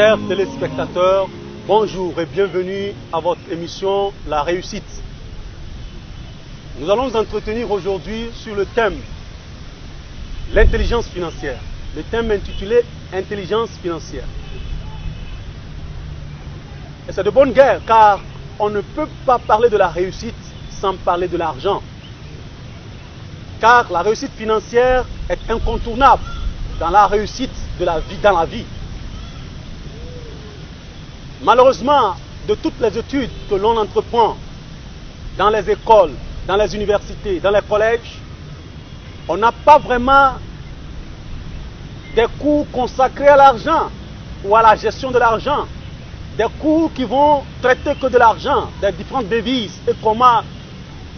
Chers téléspectateurs, bonjour et bienvenue à votre émission La Réussite. Nous allons nous entretenir aujourd'hui sur le thème l'intelligence financière. Le thème intitulé Intelligence financière. Et c'est de bonne guerre car on ne peut pas parler de la réussite sans parler de l'argent. Car la réussite financière est incontournable dans la réussite de la vie, dans la vie. Malheureusement, de toutes les études que l'on entreprend dans les écoles, dans les universités, dans les collèges, on n'a pas vraiment des cours consacrés à l'argent ou à la gestion de l'argent, des cours qui vont traiter que de l'argent, des différentes devises et comment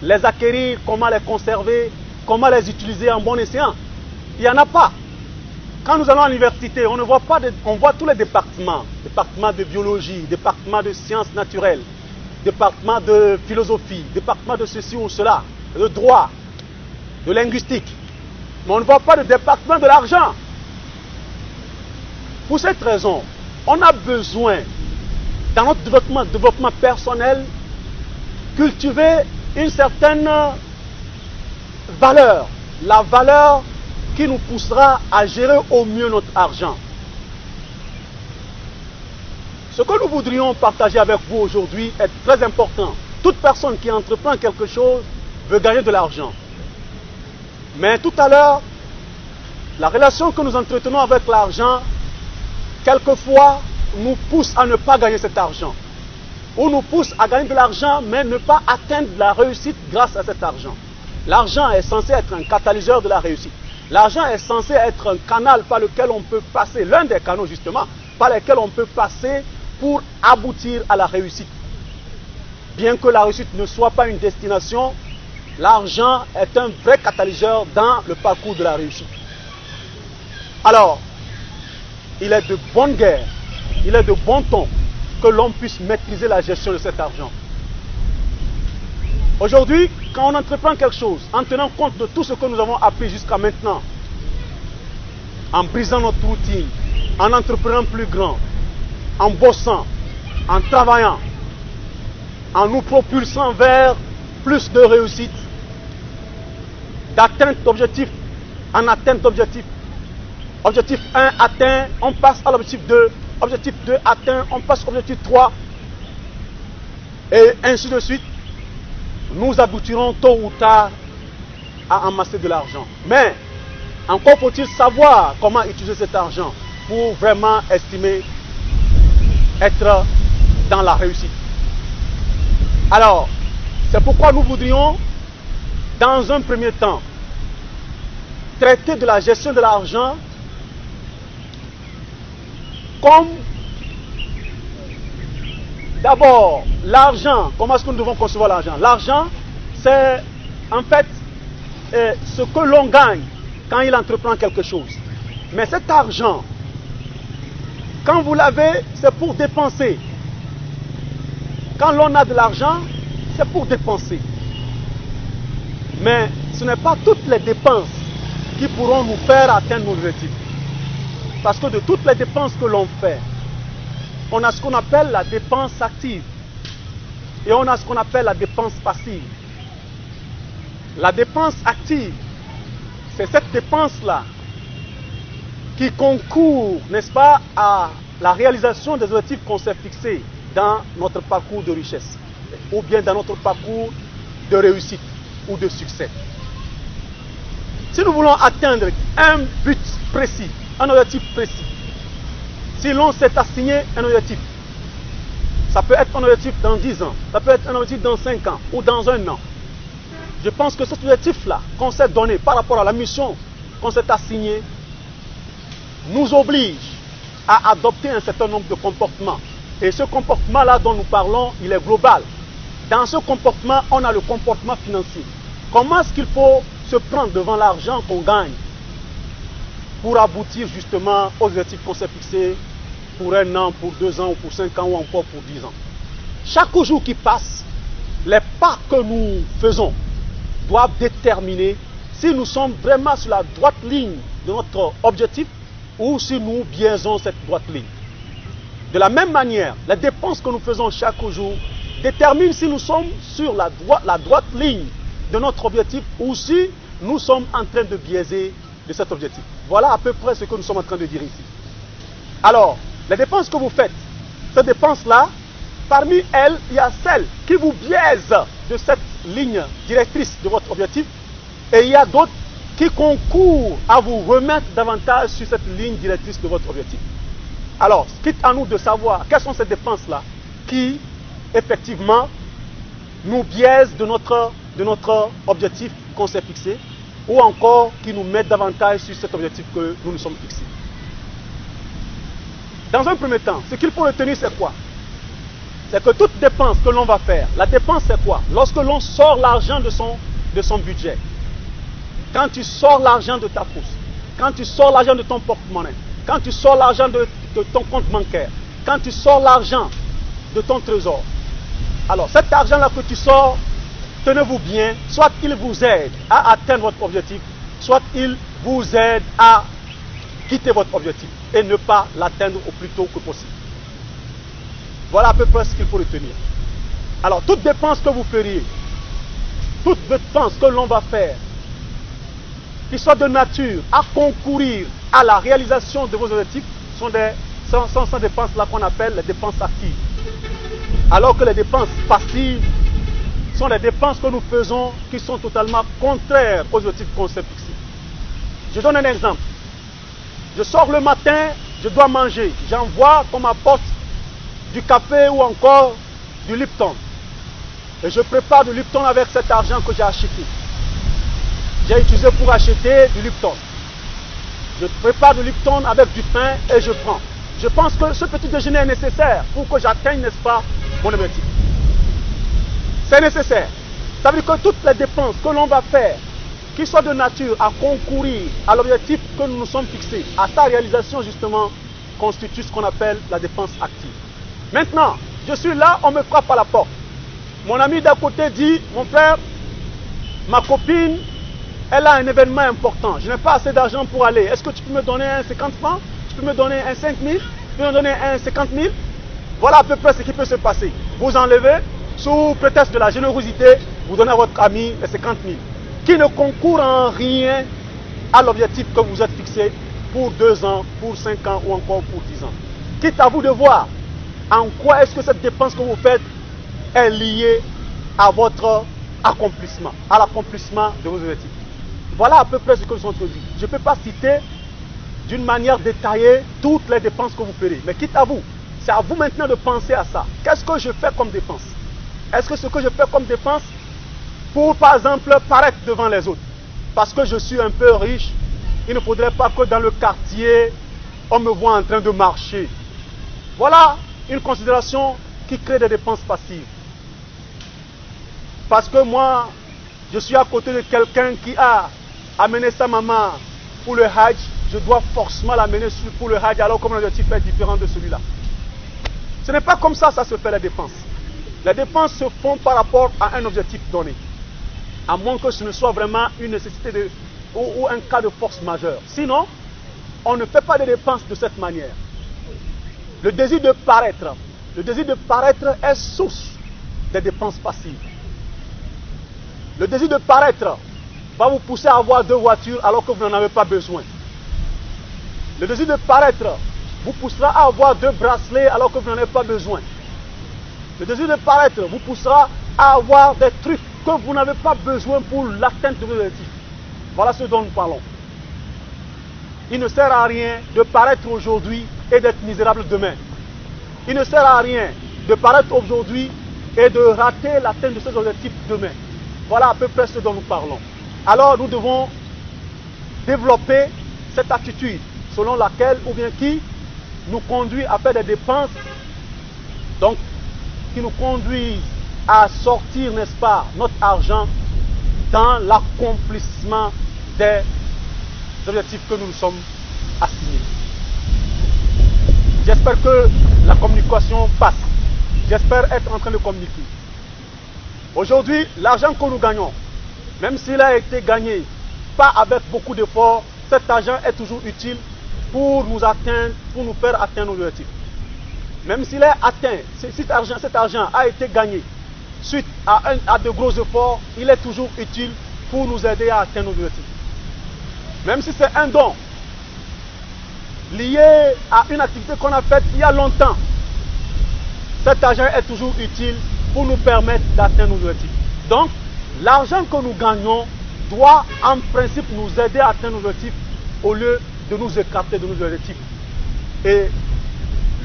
les acquérir, comment les conserver, comment les utiliser en bon escient. Il n'y en a pas. Quand nous allons à l'université, on ne voit pas, on voit tous les départements, département de biologie, département de sciences naturelles, département de philosophie, département de ceci ou cela, de droit, de linguistique. Mais on ne voit pas de département de l'argent. Pour cette raison, on a besoin, dans notre développement personnel, cultiver une certaine valeur, la valeur qui nous poussera à gérer au mieux notre argent. Ce que nous voudrions partager avec vous aujourd'hui est très important. Toute personne qui entreprend quelque chose veut gagner de l'argent. Mais tout à l'heure, la relation que nous entretenons avec l'argent, quelquefois, nous pousse à ne pas gagner cet argent. Ou nous pousse à gagner de l'argent, mais ne pas atteindre la réussite grâce à cet argent. L'argent est censé être un catalyseur de la réussite. L'argent est censé être un canal par lequel on peut passer, l'un des canaux justement, par lesquels on peut passer pour aboutir à la réussite. Bien que la réussite ne soit pas une destination, l'argent est un vrai catalyseur dans le parcours de la réussite. Alors, il est de bonne guerre, il est de bon ton que l'on puisse maîtriser la gestion de cet argent. Aujourd'hui, quand on entreprend quelque chose, en tenant compte de tout ce que nous avons appris jusqu'à maintenant, en brisant notre routine, en entreprenant plus grand, en bossant, en travaillant, en nous propulsant vers plus de réussite, d'atteinte d'objectifs en atteinte d'objectifs. Objectif 1 atteint, on passe à l'objectif 2. Objectif 2 atteint, on passe à l'objectif 3. Et ainsi de suite. Nous aboutirons tôt ou tard à amasser de l'argent. Mais encore faut-il savoir comment utiliser cet argent pour vraiment estimer être dans la réussite. Alors, c'est pourquoi nous voudrions, dans un premier temps, traiter de la gestion de l'argent comme d'abord l'argent. Comment est-ce que nous devons concevoir l'argent? L'argent, c'est en fait ce que l'on gagne quand il entreprend quelque chose. Mais cet argent, quand vous l'avez, c'est pour dépenser. Quand l'on a de l'argent, c'est pour dépenser. Mais ce n'est pas toutes les dépenses qui pourront nous faire atteindre nos objectifs. Parce que de toutes les dépenses que l'on fait, on a ce qu'on appelle la dépense active et on a ce qu'on appelle la dépense passive. La dépense active, c'est cette dépense-là qui concourt, n'est-ce pas, à la réalisation des objectifs qu'on s'est fixés dans notre parcours de richesse ou bien dans notre parcours de réussite ou de succès. Si nous voulons atteindre un but précis, un objectif précis, si l'on s'est assigné un objectif, ça peut être un objectif dans 10 ans, ça peut être un objectif dans 5 ans ou dans 1 an. Je pense que cet objectif-là qu'on s'est donné par rapport à la mission qu'on s'est assigné nous oblige à adopter un certain nombre de comportements. Et ce comportement-là dont nous parlons, il est global. Dans ce comportement, on a le comportement financier. Comment est-ce qu'il faut se prendre devant l'argent qu'on gagne pour aboutir justement aux objectifs qu'on s'est fixés pour 1 an, pour 2 ans, ou pour 5 ans, ou encore pour 10 ans. Chaque jour qui passe, les pas que nous faisons doivent déterminer si nous sommes vraiment sur la droite ligne de notre objectif ou si nous biaisons cette droite ligne. De la même manière, les dépenses que nous faisons chaque jour déterminent si nous sommes sur la droite ligne de notre objectif ou si nous sommes en train de biaiser de cet objectif. Voilà à peu près ce que nous sommes en train de dire ici. Alors, les dépenses que vous faites, ces dépenses-là, parmi elles, il y a celles qui vous biaisent de cette ligne directrice de votre objectif et il y a d'autres qui concourent à vous remettre davantage sur cette ligne directrice de votre objectif. Alors, quitte à nous de savoir quelles sont ces dépenses-là qui, effectivement, nous biaisent de notre objectif qu'on s'est fixé ou encore qui nous mettent davantage sur cet objectif que nous nous sommes fixés. Dans un premier temps, ce qu'il faut retenir, c'est quoi? C'est que toute dépense que l'on va faire, la dépense c'est quoi? Lorsque l'on sort l'argent de son budget, quand tu sors l'argent de ta poche, quand tu sors l'argent de ton porte-monnaie, quand tu sors l'argent de ton compte bancaire, quand tu sors l'argent de ton trésor, alors cet argent-là que tu sors, tenez-vous bien, soit il vous aide à atteindre votre objectif, soit il vous aide à quitter votre objectif et ne pas l'atteindre au plus tôt que possible. Voilà à peu près ce qu'il faut retenir. Alors, toute dépense que vous feriez, toute dépense que l'on va faire, qui soit de nature à concourir à la réalisation de vos objectifs, sont ces dépenses-là qu'on appelle les dépenses actives. Alors que les dépenses passives sont les dépenses que nous faisons qui sont totalement contraires aux objectifs qu'on s'est fixés. Je donne un exemple. Je sors le matin, je dois manger. J'envoie qu'on m'apporte du café ou encore du Lipton. Et je prépare du Lipton avec cet argent que j'ai acheté. J'ai utilisé pour acheter du Lipton. Je prépare du Lipton avec du pain et je prends. Je pense que ce petit déjeuner est nécessaire pour que j'atteigne, n'est-ce pas, mon objectif. C'est nécessaire. Ça veut dire que toutes les dépenses que l'on va faire, qui soient de nature à concourir à l'objectif que nous nous sommes fixés, à sa réalisation justement, constituent ce qu'on appelle la dépense active. Maintenant, je suis là, on me frappe à la porte. Mon ami d'à côté dit, mon frère, ma copine, elle a un événement important. Je n'ai pas assez d'argent pour aller. Est-ce que tu peux me donner un 50 francs? Tu peux me donner un 5 000? Tu peux me donner un 50 000? Voilà à peu près ce qui peut se passer. Vous enlevez, sous prétexte de la générosité, vous donnez à votre ami les 50 000. Qui ne concourt en rien à l'objectif que vous êtes fixé pour 2 ans, pour 5 ans ou encore pour 10 ans. Quitte à vous de voir en quoi est-ce que cette dépense que vous faites est liée à votre accomplissement, à l'accomplissement de vos objectifs. Voilà à peu près ce que nous sommes dit. Je ne peux pas citer d'une manière détaillée toutes les dépenses que vous ferez, mais quitte à vous, c'est à vous maintenant de penser à ça. Qu'est-ce que je fais comme dépense? Est-ce que ce que je fais comme dépense pour, par exemple, paraître devant les autres? Parce que je suis un peu riche, il ne faudrait pas que dans le quartier, on me voit en train de marcher. Voilà une considération qui crée des dépenses passives. Parce que moi, je suis à côté de quelqu'un qui a amené sa maman pour le Hajj, je dois forcément l'amener pour le Hajj alors que mon objectif est différent de celui-là. Ce n'est pas comme ça se fait les dépenses. Les dépenses se font par rapport à un objectif donné. À moins que ce ne soit vraiment une nécessité ou un cas de force majeure. Sinon, on ne fait pas de dépenses de cette manière. Le désir de paraître est source des dépenses passives. Le désir de paraître va vous pousser à avoir 2 voitures alors que vous n'en avez pas besoin. Le désir de paraître vous poussera à avoir 2 bracelets alors que vous n'en avez pas besoin. Le désir de paraître vous poussera à avoir des trucs que vous n'avez pas besoin pour l'atteinte de vos objectifs. Voilà ce dont nous parlons. Il ne sert à rien de paraître aujourd'hui et d'être misérable demain. Il ne sert à rien de paraître aujourd'hui et de rater l'atteinte de ces objectifs demain. Voilà à peu près ce dont nous parlons. Alors nous devons développer cette attitude selon laquelle ou bien qui nous conduit à faire des dépenses, donc qui nous conduisent à sortir, n'est-ce pas, notre argent dans l'accomplissement des objectifs que nous nous sommes assignés. J'espère que la communication passe. J'espère être en train de communiquer. Aujourd'hui, l'argent que nous gagnons, même s'il a été gagné pas avec beaucoup d'efforts, cet argent est toujours utile pour nous atteindre, pour nous faire atteindre nos objectifs. même s'il est atteint, cet argent a été gagné suite à de gros efforts, il est toujours utile pour nous aider à atteindre nos objectifs. Même si c'est un don lié à une activité qu'on a faite il y a longtemps, cet argent est toujours utile pour nous permettre d'atteindre nos objectifs. Donc, l'argent que nous gagnons doit en principe nous aider à atteindre nos objectifs au lieu de nous écarter de nos objectifs. Et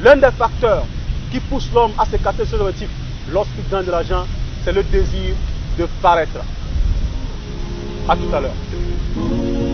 l'un des facteurs qui pousse l'homme à s'écarter de ses objectifs lorsqu'il gagne de l'argent, c'est le désir de paraître. À tout à l'heure.